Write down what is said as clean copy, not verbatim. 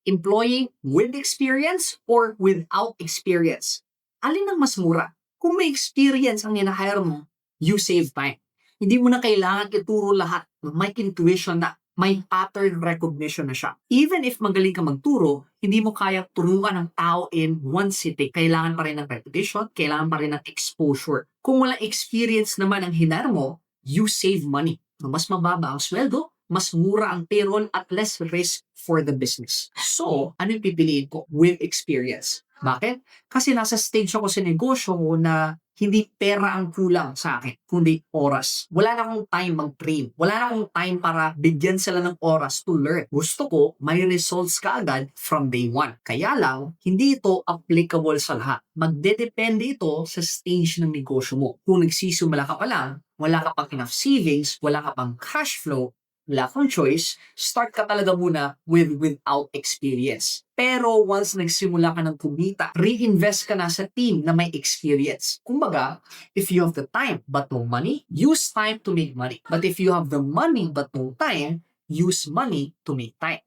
Employee with experience or without experience? Alin ang mas mura? Kung may experience ang hinahire mo, you save time. Hindi mo na kailangan ituro lahat. May intuition na, may pattern recognition na siya. Even if magaling ka magturo, hindi mo kaya turuan ng tao in one sitting. Kailangan pa rin ng repetition, kailangan pa rin ng exposure. Kung wala experience naman ang hinahire mo, you save money. Mas mababa ang sweldo, mas mura ang payroll at less risk for the business. So, ano yung pipiliin ko? With experience. Bakit? Kasi nasa stage ako sa negosyo ko na hindi pera ang kulang sa akin, kundi oras. Wala na akong time mag-train. Wala na akong time para bigyan sila ng oras to learn. Gusto ko, may results ka agad from day one. Kaya lang, hindi ito applicable sa lahat. Magdedepende ito sa stage ng negosyo mo. Kung nagsisimula ka pa lang, wala ka pang enough savings, wala ka pang cash flow, wala kang choice, start ka talaga muna without experience. Pero once nagsimula ka ng kumita, reinvest ka na sa team na may experience. Kumbaga, if you have the time but no money, use time to make money. But if you have the money but no time, use money to make time.